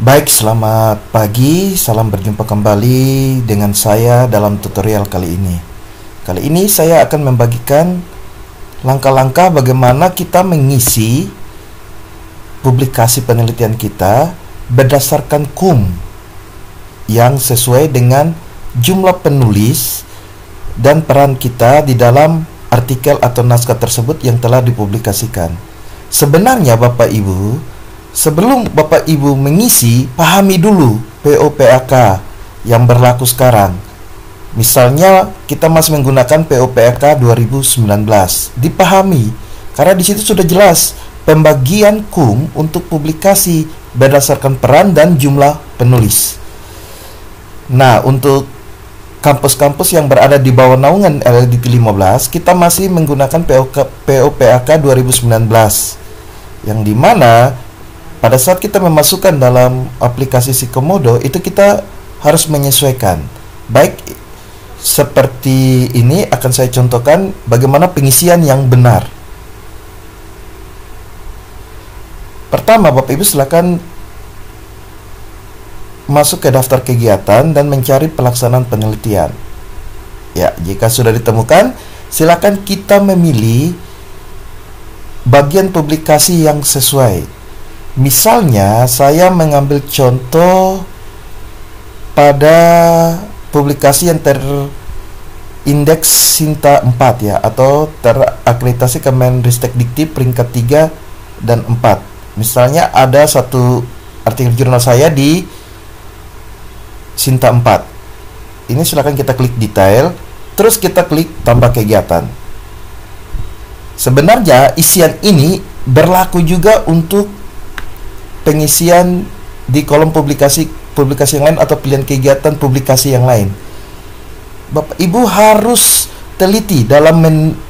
Baik, selamat pagi. Salam berjumpa kembali dengan saya dalam tutorial kali ini. Kali ini saya akan membagikan langkah-langkah bagaimana kita mengisi publikasi penelitian kita berdasarkan KUM yang sesuai dengan jumlah penulis dan peran kita di dalam artikel atau naskah tersebut yang telah dipublikasikan. Sebenarnya Bapak Ibu, sebelum Bapak Ibu mengisi, pahami dulu PO/PAK yang berlaku sekarang. Misalnya kita masih menggunakan PO/PAK 2019. Dipahami karena di situ sudah jelas pembagian KUM untuk publikasi berdasarkan peran dan jumlah penulis. Nah, untuk kampus-kampus yang berada di bawah naungan LLDT 15, kita masih menggunakan PO/PAK 2019, yang dimana pada saat kita memasukkan dalam aplikasi Psikomodo itu kita harus menyesuaikan. Baik, seperti ini akan saya contohkan bagaimana pengisian yang benar. Pertama, Bapak Ibu silakan masuk ke daftar kegiatan dan mencari pelaksanaan penelitian. Ya, jika sudah ditemukan, silakan kita memilih bagian publikasi yang sesuai. Misalnya, saya mengambil contoh pada publikasi yang terindeks Sinta 4 ya, atau terakreditasi Kemendristekdikti peringkat 3 dan 4. Misalnya ada satu artikel jurnal saya di Sinta 4. Ini silakan kita klik detail, terus kita klik tambah kegiatan. Sebenarnya isian ini berlaku juga untuk pengisian di kolom publikasi yang lain atau pilihan kegiatan publikasi yang lain. Bapak Ibu harus teliti dalam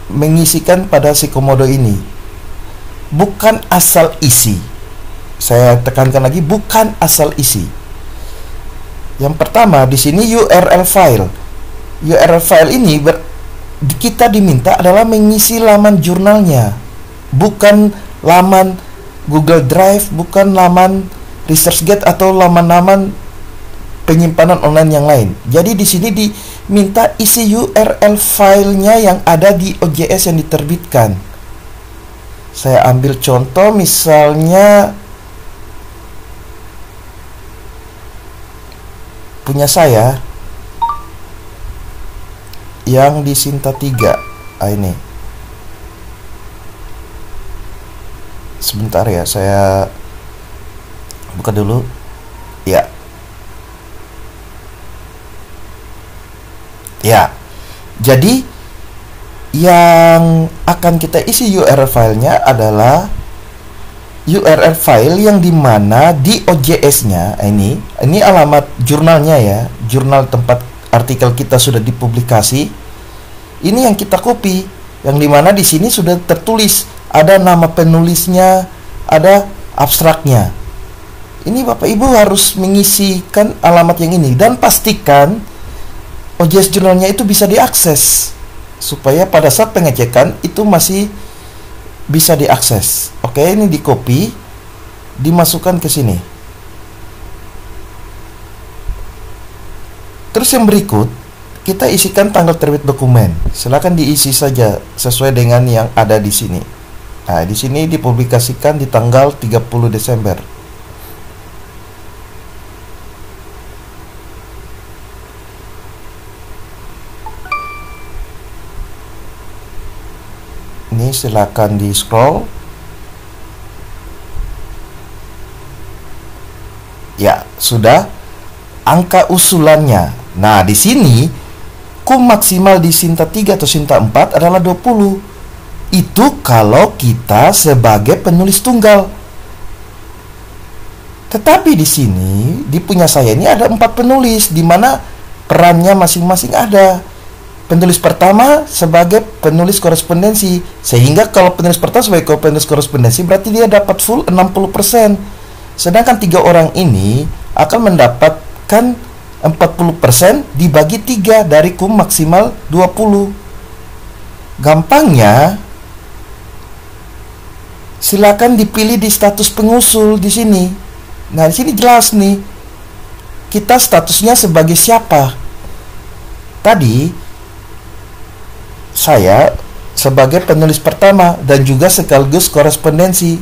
mengisikan pada Psikomodo ini. Bukan asal isi. Saya tekankan lagi, bukan asal isi. Yang pertama di sini URL file. URL file ini kita diminta adalah mengisi laman jurnalnya, bukan laman Google Drive, bukan laman ResearchGate atau laman-laman penyimpanan online yang lain. Jadi di sini diminta isi URL filenya yang ada di OJS yang diterbitkan. Saya ambil contoh misalnya punya saya yang di Sinta 3. Ini sebentar ya, saya buka dulu ya. Jadi yang akan kita isi URL filenya adalah URL file yang dimana di OJS-nya ini alamat jurnalnya ya, jurnal tempat artikel kita sudah dipublikasi. Ini yang kita copy, yang dimana di sini sudah tertulis ada nama penulisnya, ada abstraknya. Ini Bapak Ibu harus mengisikan alamat yang ini dan pastikan OJS jurnalnya itu bisa diakses supaya pada saat pengecekan itu masih bisa diakses. Oke, ini di copy, dimasukkan ke sini. Terus yang berikut, kita isikan tanggal terbit dokumen. Silakan diisi saja sesuai dengan yang ada di sini. Nah, di sini dipublikasikan di tanggal 30 Desember. Ini silakan di scroll. Ya, sudah. Angka usulannya. Nah, di sini KUM maksimal di Sinta 3 atau Sinta 4 adalah 20. Itu kalau kita sebagai penulis tunggal. Tetapi di sini, di punya saya ini ada 4 penulis, di mana perannya masing-masing ada. Penulis pertama sebagai penulis korespondensi, sehingga kalau penulis pertama sebagai penulis korespondensi berarti dia dapat full 60%. Sedangkan 3 orang ini akan mendapatkan 40% dibagi 3 dari KUM maksimal 20. Gampangnya, silakan dipilih di status pengusul di sini. Nah, di sini jelas nih, kita statusnya sebagai siapa. Tadi saya sebagai penulis pertama dan juga sekaligus korespondensi,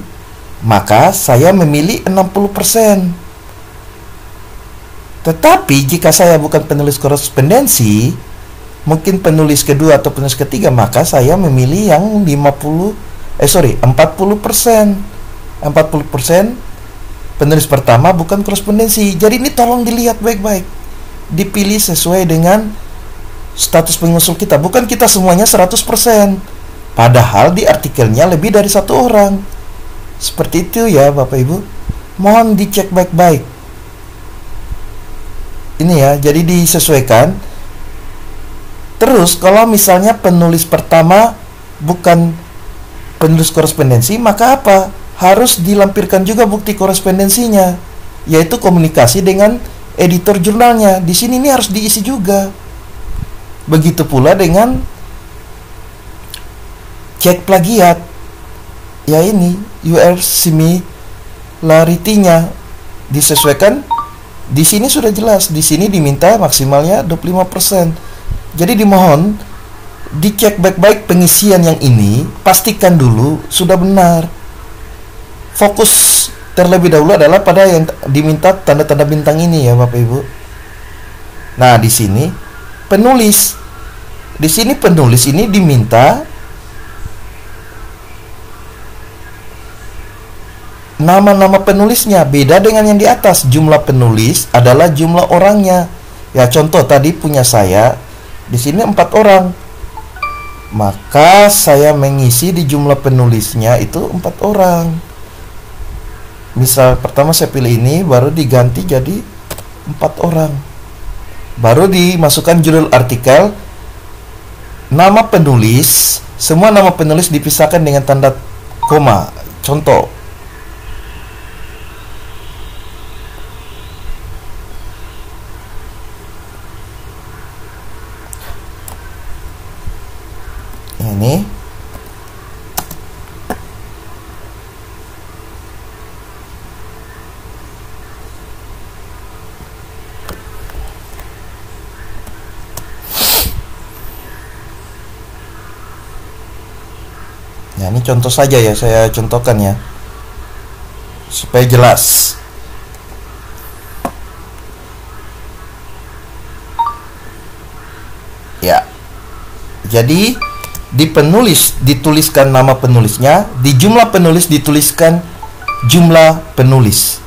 maka saya memilih 60%. Tetapi jika saya bukan penulis korespondensi, mungkin penulis kedua atau penulis ketiga, maka saya memilih yang 40%. 40% penulis pertama bukan korespondensi. Jadi ini tolong dilihat baik-baik. Dipilih sesuai dengan status pengusul kita. Bukan kita semuanya 100%. Padahal di artikelnya lebih dari satu orang. Seperti itu ya Bapak Ibu. Mohon dicek baik-baik. Ini ya, jadi disesuaikan. Terus kalau misalnya penulis pertama bukan penulis korespondensi, maka apa? Harus dilampirkan juga bukti korespondensinya, yaitu komunikasi dengan editor jurnalnya. Di sini ini harus diisi juga. Begitu pula dengan cek plagiat. Ya ini UR similarity-nya disesuaikan. Di sini sudah jelas, di sini diminta maksimalnya 25%. Jadi dimohon dicek baik-baik pengisian yang ini, pastikan dulu sudah benar. Fokus terlebih dahulu adalah pada yang diminta tanda-tanda bintang ini ya Bapak Ibu. Nah, di sini penulis. Di sini penulis ini diminta nama-nama penulisnya, beda dengan yang di atas. Jumlah penulis adalah jumlah orangnya. Ya, contoh tadi punya saya di sini 4 orang. Maka saya mengisi di jumlah penulisnya itu 4 orang. Misal pertama saya pilih ini, baru diganti jadi 4 orang. Baru dimasukkan judul artikel, nama penulis, semua nama penulis dipisahkan dengan tanda koma. Contoh. Ini. Ya, ini contoh saja ya, saya contohkan ya, supaya jelas. Ya, jadi di penulis dituliskan nama penulisnya, di jumlah penulis dituliskan jumlah penulis.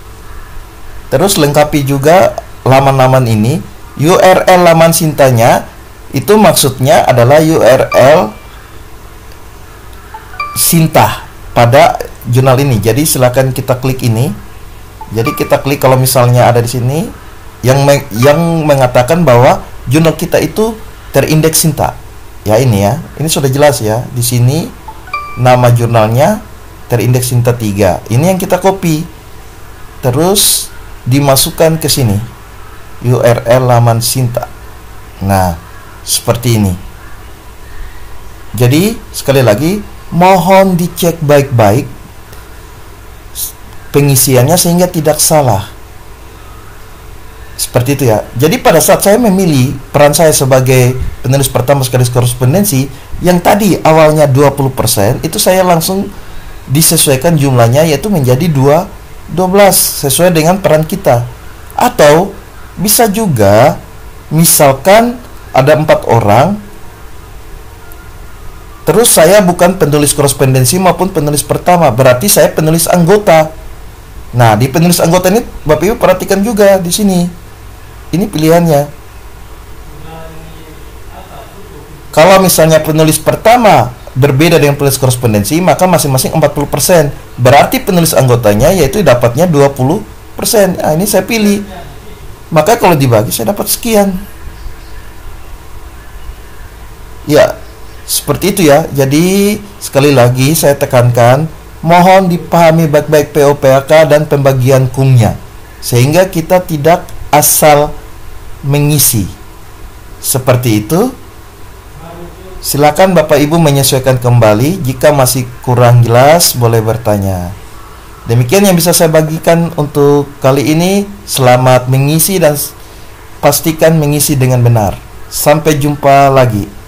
Terus lengkapi juga laman-laman ini. URL laman Sintanya itu maksudnya adalah URL Sinta pada jurnal ini. Jadi silakan kita klik ini. Jadi kita klik kalau misalnya ada di sini yang mengatakan bahwa jurnal kita itu terindeks Sinta. Ya ini ya. Ini sudah jelas ya. Di sini nama jurnalnya terindeks Sinta 3. Ini yang kita copy. Terus dimasukkan ke sini. URL laman Sinta. Nah, seperti ini. Jadi sekali lagi mohon dicek baik-baik pengisiannya sehingga tidak salah. Seperti itu ya. Jadi pada saat saya memilih peran saya sebagai penulis pertama sekaligus korespondensi, yang tadi awalnya 20%, itu saya langsung disesuaikan jumlahnya, yaitu menjadi 12 sesuai dengan peran kita. Atau bisa juga misalkan ada 4 orang, terus saya bukan penulis korespondensi maupun penulis pertama, berarti saya penulis anggota. Nah, di penulis anggota ini Bapak Ibu perhatikan juga di sini. Ini pilihannya. Kalau misalnya penulis pertama berbeda dengan penulis korespondensi, maka masing-masing 40%. Berarti penulis anggotanya yaitu dapatnya 20%. Nah, ini saya pilih. Maka kalau dibagi saya dapat sekian. Ya, seperti itu ya. Jadi sekali lagi saya tekankan, mohon dipahami baik-baik PO/PHK dan pembagian kumnya, sehingga kita tidak asal mengisi. Seperti itu. Silakan Bapak Ibu menyesuaikan kembali. Jika masih kurang jelas boleh bertanya. Demikian yang bisa saya bagikan untuk kali ini. Selamat mengisi dan pastikan mengisi dengan benar. Sampai jumpa lagi.